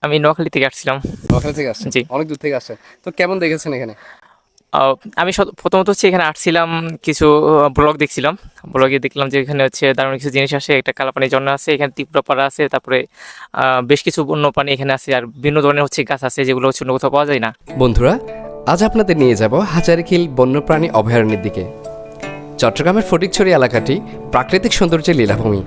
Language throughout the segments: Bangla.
আমি নোয়াখালী থেকে আসছিলাম। ওখানে থেকে আসছেন? জি। অনেক দূর থেকে আসছেন। তো কেমন দেখেছেন এখানে? আমি প্রথমত হচ্ছে এখানে আসছিলাম, কিছু ব্লগ দেখছিলাম। ব্লগে দেখলাম যে এখানে হচ্ছে দারুণ কিছু জিনিস আছে, একটা কালাপানি ঝর্ণা আছে, এখানে তীব্রপাড়া আছে, তারপরে বেশ কিছু বন্যপ্রাণী এখানে আছে, আর বিভিন্ন ধরনের হচ্ছে গাছ আছে যেগুলো হচ্ছে অন্য কোথাও পাওয়া যায় না। বন্ধুরা, আজ আপনাদের নিয়ে যাব হাজারীখিল বন্যপ্রাণী অভয়ারণ্যের দিকে। চট্টগ্রামের ফটিকছড়ি এলাকাটি প্রাকৃতিক সৌন্দর্যের লীলাভূমি।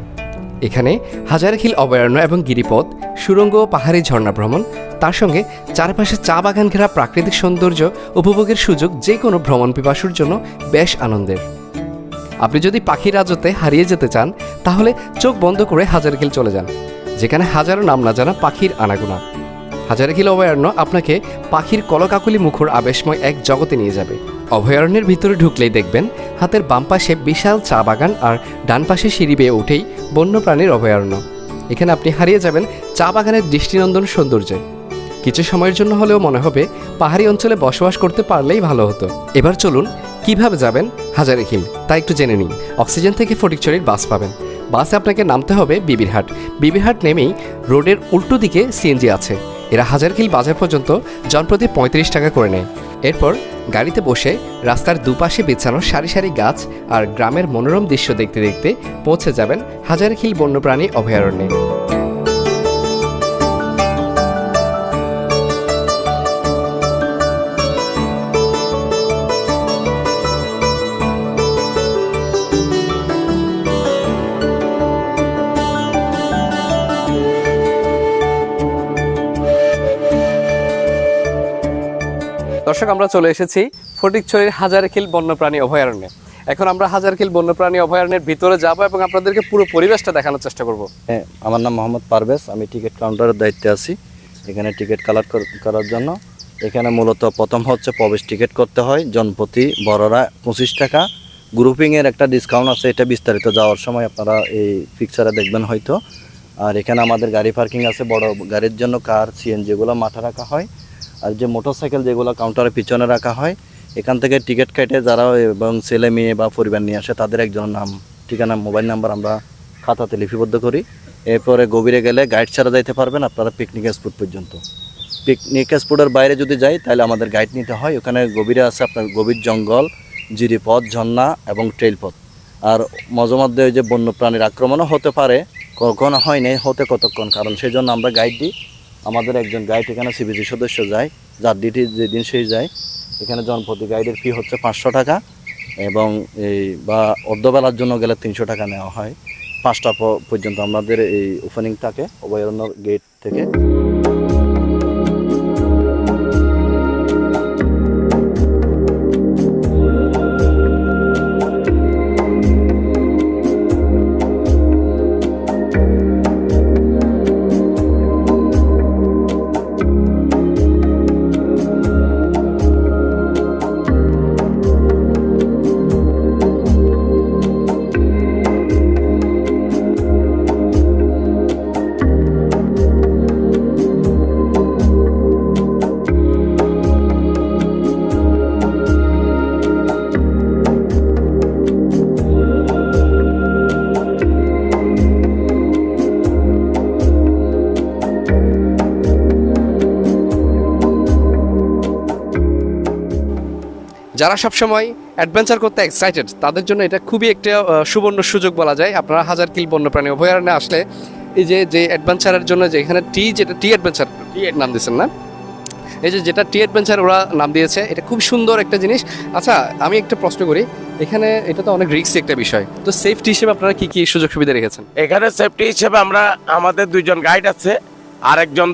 এখানে হাজারীখিল অভয়ারণ্য এবং গিরিপথ, সুড়ঙ্গ ও পাহাড়ি ঝর্ণা ভ্রমণ, তার সঙ্গে চারপাশে চা বাগান ঘেরা প্রাকৃতিক সৌন্দর্য উপভোগের সুযোগ যে কোনো ভ্রমণ পিপাসুর জন্য বেশ আনন্দের। আপনি যদি পাখির রাজত্বে হারিয়ে যেতে চান, তাহলে চোখ বন্ধ করে হাজারীখিল চলে যান, যেখানে হাজারো নাম না জানা পাখির আনাগোনা। হাজারীখিল অভয়ারণ্য আপনাকে পাখির কলকাকলি মুখর আবেশময় এক জগতে নিয়ে যাবে। অভয়ারণ্যের ভিতরে ঢুকলেই দেখবেন হাতের বাম পাশে বিশাল চা বাগান, আর ডান পাশে সিঁড়ি বেয়ে উঠেই বন্যপ্রাণীর অভয়ারণ্য। এখানে আপনি হারিয়ে যাবেন চা বাগানের দৃষ্টিনন্দন সৌন্দর্যে। কিছু সময়ের জন্য হলেও মনে হবে পাহাড়ি অঞ্চলে বসবাস করতে পারলেই ভালো হতো। এবার চলুন কিভাবে যাবেন হাজারীখিল তা একটু জেনে নিন। অক্সিজেন থেকে ফটিকছড়ির বাস পাবেন। বাসে আপনাকে নামতে হবে বিবিরহাট। বিবিরহাট নেমেই রোডের উল্টো দিকে সিএনজি আছে। এরা হাজারীখিল বাজার পর্যন্ত জনপ্রতি ৩৫ টাকা করে নেয়। এরপর গাড়িতে বসে রাস্তার দুপাশে বিছানো সারি সারি গাছ আর গ্রামের মনোরম দৃশ্য দেখতে দেখতে পৌঁছে যাবেন হাজারীখিল বন্যপ্রাণী অভয়ারণ্যে। দর্শক, আমরা চলে এসেছি ফটিকছড়ির হাজারীখিল বন্যপ্রাণী অভয়ারণ্যে। এখন আমরা হাজারীখিল বন্যপ্রাণী অভয়ারণ্যের ভিতরে যাব এবং আপনাদেরকে পুরো পরিবেশটা দেখানোর চেষ্টা করব। হ্যাঁ, আমার নাম মোহাম্মদ পারভেজ। আমি টিকিট কাউন্টারের দায়িত্বে আছি এখানে টিকিট কালেক্ট করার জন্য। এখানে মূলত প্রথম হচ্ছে প্রবেশ টিকিট করতে হয় জনপ্রতি বড়রা 25 টাকা। গ্রুপিংয়ের একটা ডিসকাউন্ট আছে, এটা বিস্তারিত যাওয়ার সময় আপনারা এই পিকচারে দেখবেন হয়তো। আর এখানে আমাদের গাড়ি পার্কিং আছে, বড় গাড়ির জন্য কার, সিএনজি যেগুলো মাঠে রাখা হয়, আর যে মোটরসাইকেল যেগুলো কাউন্টারের পিছনে রাখা হয়। এখান থেকে টিকিট কেটে যারা এবং ছেলে মেয়ে বা পরিবার নিয়ে আসে তাদের একজনের নাম, ঠিকানা, মোবাইল নাম্বার আমরা খাতাতে লিপিবদ্ধ করি। এরপরে গভীরে গেলে গাইড ছাড়া যাইতে পারবেন আপনারা পিকনিক স্পট পর্যন্ত। পিকনিক স্পটের বাইরে যদি যাই তাহলে আমাদের গাইড নিতে হয়। ওখানে গভীরে আছে আপনার গভীর জঙ্গল, জিরিপথ, ঝর্ণা এবং ট্রেল পথ। আর মাঝে মধ্যে ওই যে বন্যপ্রাণীর আক্রমণও হতে পারে, কখনো হয় নাই, হতে কতক্ষণ, কারণ সেই জন্য আমরা গাইড দিই। আমাদের একজন গাইড এখানে সিবিসি সদস্য যায়, যার ডিউটি যেদিন সেই যায়। এখানে জনপ্রতি গাইডের ফি হচ্ছে 500 টাকা, এবং এই বা অর্ধবেলার জন্য গেলে 300 টাকা নেওয়া হয়। 5টা পর্যন্ত আমাদের এই ওপেনিং থাকে অভয়ারণ্য গেট থেকে। যারা সবসময় অ্যাডভেঞ্চার করতে এক্সাইটেড তাদের জন্য এটা খুবই একটা সুবর্ণ সুযোগ বলা যায়। আপনারা হাজারীখিল বন্যপ্রাণী অভয়ারণ্যে আসলে এই যে অ্যাডভেঞ্চারের জন্য যে এখানে যেটা টি অ্যাডভেঞ্চার নাম দিয়েছেন না, এই যেটা টি অ্যাডভেঞ্চার ওরা নাম দিয়েছে, এটা খুব সুন্দর একটা জিনিস। আচ্ছা, আমি একটা প্রশ্ন করি, এখানে এটা তো অনেক রিস্কি একটা বিষয়, তো সেফটি হিসেবে আপনারা কি কি সুযোগ সুবিধা রেখেছেন? এখানে সেফটি হিসেবে আমরা আমাদের 2জন গাইড আছে,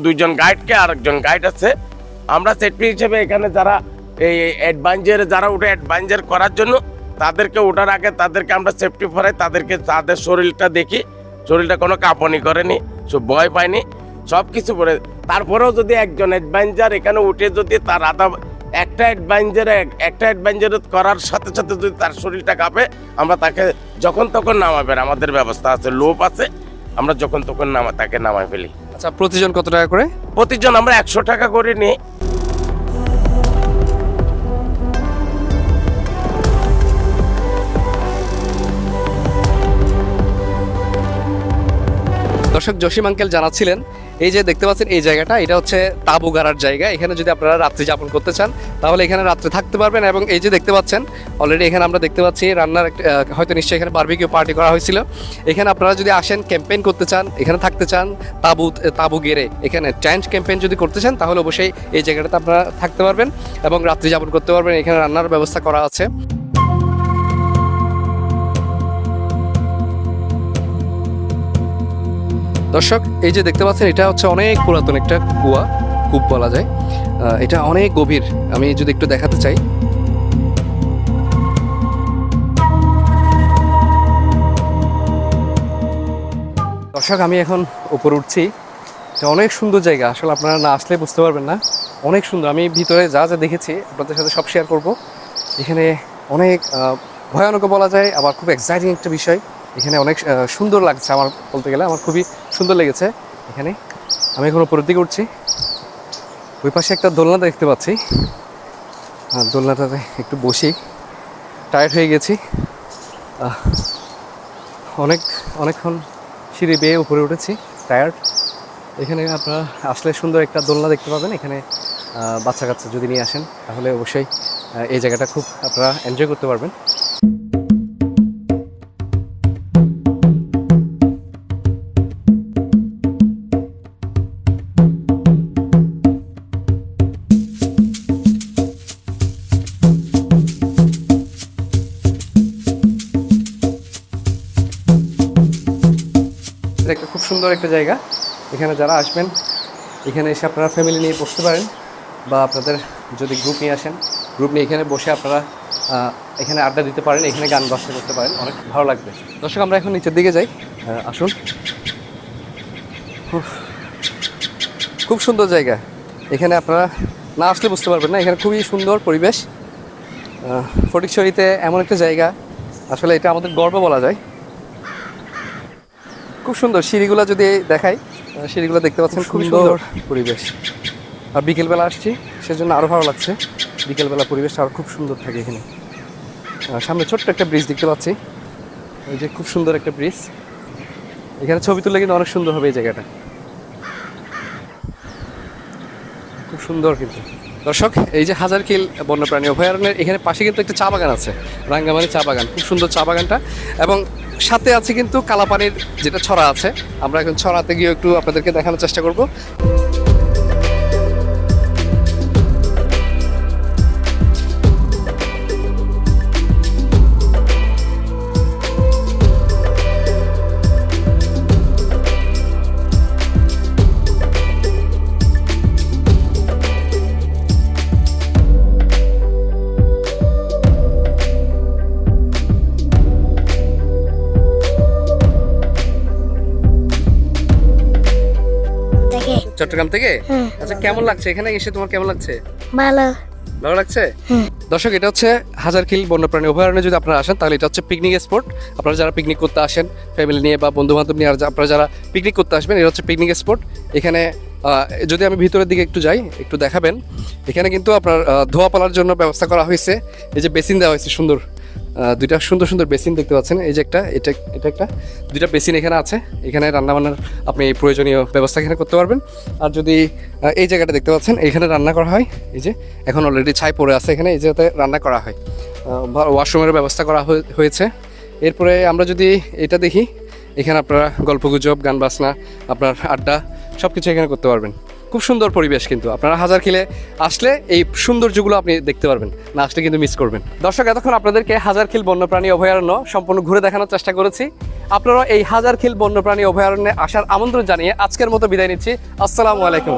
দুইজন গাইডকে আরেকজন গাইড আছে। আমরা সেফটি হিসেবে এখানে যারা এই অ্যাডভেঞ্চারে যারা উঠে অ্যাডভেঞ্চার করার জন্য তাদেরকে ওঠার আগে তাদেরকে আমরা সেফটি পরাই, তাদেরকে তাদের শরীরটা দেখি, শরীরটা কোনো কাঁপনি করেনি, সব ভয় পায়নি, সব কিছু করে। তারপরেও যদি একজন অ্যাডভেঞ্চার এখানে উঠে যদি তার একটা অ্যাডভেঞ্চার করার সাথে সাথে যদি তার শরীরটা কাঁপে, আমরা তাকে যখন তখন নামাবেন আমাদের ব্যবস্থা আছে, লোপ আছে, আমরা যখন তখন তাকে নামাই ফেলি। আচ্ছা, প্রতিজন কত টাকা করে? প্রতিজন আমরা 100 টাকা করে নিই। দর্শক, জসিম আঙ্কেল জানাচ্ছিলেন এই যে দেখতে পাচ্ছেন এই জায়গাটা, এটা হচ্ছে তাঁবু গাড়ার জায়গা। এখানে যদি আপনারা রাত্রি যাপন করতে চান তাহলে এখানে রাত্রে থাকতে পারবেন। এবং এই যে দেখতে পাচ্ছেন অলরেডি এখানে আমরা দেখতে পাচ্ছি রান্নার হয়তো নিশ্চয়ই এখানে বারবিকিউ পার্টি করা হয়েছিল। এখানে আপনারা যদি আসেন ক্যাম্পেইন করতে চান, এখানে থাকতে চান, তাঁবু গেড়ে এখানে টেন্ট ক্যাম্পেইন যদি করতে চান তাহলে অবশ্যই এই জায়গাটাতে আপনারা থাকতে পারবেন এবং রাত্রি যাপন করতে পারবেন। এখানে রান্নার ব্যবস্থা করা আছে। দর্শক এই যে দেখতে পাচ্ছেন এটা হচ্ছে অনেক পুরাতন একটা কূপ বলা যায়। এটা অনেক গভীর, আমি যদি একটু দেখাতে চাই। দর্শক আমি এখন উপরে উঠছি, এটা অনেক সুন্দর জায়গা, আসলে আপনারা না আসলে বুঝতে পারবেন না, অনেক সুন্দর। আমি ভিতরে যা যা দেখেছি আপনাদের সাথে সব শেয়ার করব। এখানে অনেক ভয়ানক বলা যায়, আবার খুব এক্সাইটিং একটা বিষয়। এখানে অনেক সুন্দর লাগছে, আমার বলতে গেলে আমার খুবই সুন্দর লেগেছে এখানে। আমি এখন উপরের দিকে উঠছি, ওই পাশে একটা দোলনা দেখতে পাচ্ছি, দোলনাটাতে একটু বসি, টায়ার্ড হয়ে গেছি, অনেকক্ষণ সিঁড়ি বেয়ে উপরে উঠেছি, টায়ার্ড। এখানে আপনারা আসলে সুন্দর একটা দোলনা দেখতে পাবেন। এখানে বাচ্চা কাচ্চা যদি নিয়ে আসেন তাহলে অবশ্যই এই জায়গাটা খুব আপনারা এনজয় করতে পারবেন। একটা খুব সুন্দর একটা জায়গা, এখানে যারা আসবেন এখানে এসে আপনারা ফ্যামিলি নিয়ে বসতে পারেন, বা আপনাদের যদি গ্রুপ নিয়ে আসেন গ্রুপ নিয়ে এখানে বসে আপনারা এখানে আড্ডা দিতে পারেন, এখানে গান বাজনা করতে পারেন, অনেক ভালো লাগবে। দর্শক আমরা এখন নিচের দিকে যাই, আসুন। খুব সুন্দর জায়গা, এখানে আপনারা না আসলে বুঝতে পারবেন না, এখানে খুবই সুন্দর পরিবেশ। ফটিকছড়িতে এমন একটা জায়গা, আসলে এটা আমাদের গর্ব বলা যায়। খুব সুন্দর সিঁড়িগুলো যদি দেখাই, সিঁড়িগুলো দেখতে পাচ্ছেন, খুব সুন্দর পরিবেশ। আর বিকেলবেলা আসছি সেজন্য আরও ভালো লাগছে, বিকেলবেলা পরিবেশটা আরও খুব সুন্দর থাকে এখানে। সামনে ছোট্ট একটা ব্রিজ দেখতে পাচ্ছি, এই যে খুব সুন্দর একটা ব্রিজ, এখানে ছবি তুললে কিন্তু অনেক সুন্দর হবে এই জায়গাটা, খুব সুন্দর। কিন্তু দর্শক এই যে হাজারকিল বন্যপ্রাণী অভয়ারণ্যের এখানে পাশে কিন্তু একটা চা বাগান আছে, রাঙ্গামাটি চা বাগান, খুব সুন্দর চা বাগানটা। এবং সাথে আছে কিন্তু কালাপানির যেটা ছড়া আছে, আমরা এখন ছড়াতে গিয়ে একটু আপনাদেরকে দেখানোর চেষ্টা করব। চট্টগ্রাম থেকে? আচ্ছা, কেমন লাগছে এখানে এসে, তোমার কেমন লাগছে? ভালো ভালো লাগছে। দর্শক এটা হচ্ছে হাজারকিল বন্যপ্রাণী অভয়ারণ্যে যদি আপনারা আসেন তাহলে এটা হচ্ছে পিকনিক স্পট। আপনারা যারা পিকনিক করতে আসেন ফ্যামিলি নিয়ে বা বন্ধু বান্ধব নিয়ে, আপনারা যারা পিকনিক করতে আসবেন, এটা হচ্ছে পিকনিক স্পট। এখানে যদি আমি ভিতরের দিকে একটু যাই, একটু দেখাবেন, এখানে কিন্তু আপনার ধোয়া পালার জন্য ব্যবস্থা করা হয়েছে। এই যে বেসিন দেওয়া হয়েছে সুন্দর, দুইটা সুন্দর সুন্দর বেসিন দেখতে পাচ্ছেন। এই যে এটা একটা দুইটা বেসিন এখানে আছে, এখানে রান্নাবান্নার আপনি প্রয়োজনীয় ব্যবস্থা এখানে করতে পারবেন। আর যদি এই জায়গাটা দেখতে পাচ্ছেন, এখানে রান্না করা হয়, এই যে এখন অলরেডি ছাই পড়ে আছে এখানে, এই জায়গাতে রান্না করা হয়, ওয়াশরুমের ব্যবস্থা করা হয়েছে। এরপরে আমরা যদি এটা দেখি, এখানে আপনারা গল্পগুজব, গান বাজনা, আপনার আড্ডা সব কিছু এখানে করতে পারবেন। খুব সুন্দর পরিবেশ, কিন্তু আপনারা হাজারকিলে আসলে এই সৌন্দর্যগুলো আপনি দেখতে পারবেন, না আসলে কিন্তু মিস করবেন। দর্শক এতক্ষণ আপনাদেরকে হাজারকিল বন্যপ্রাণী অভয়ারণ্য সম্পূর্ণ ঘুরে দেখানোর চেষ্টা করেছি। আপনারা এই হাজারকিল বন্যপ্রাণী অভয়ারণ্যে আসার আমন্ত্রণ জানিয়ে আজকের মতো বিদায় নিচ্ছি। আসসালামু আলাইকুম।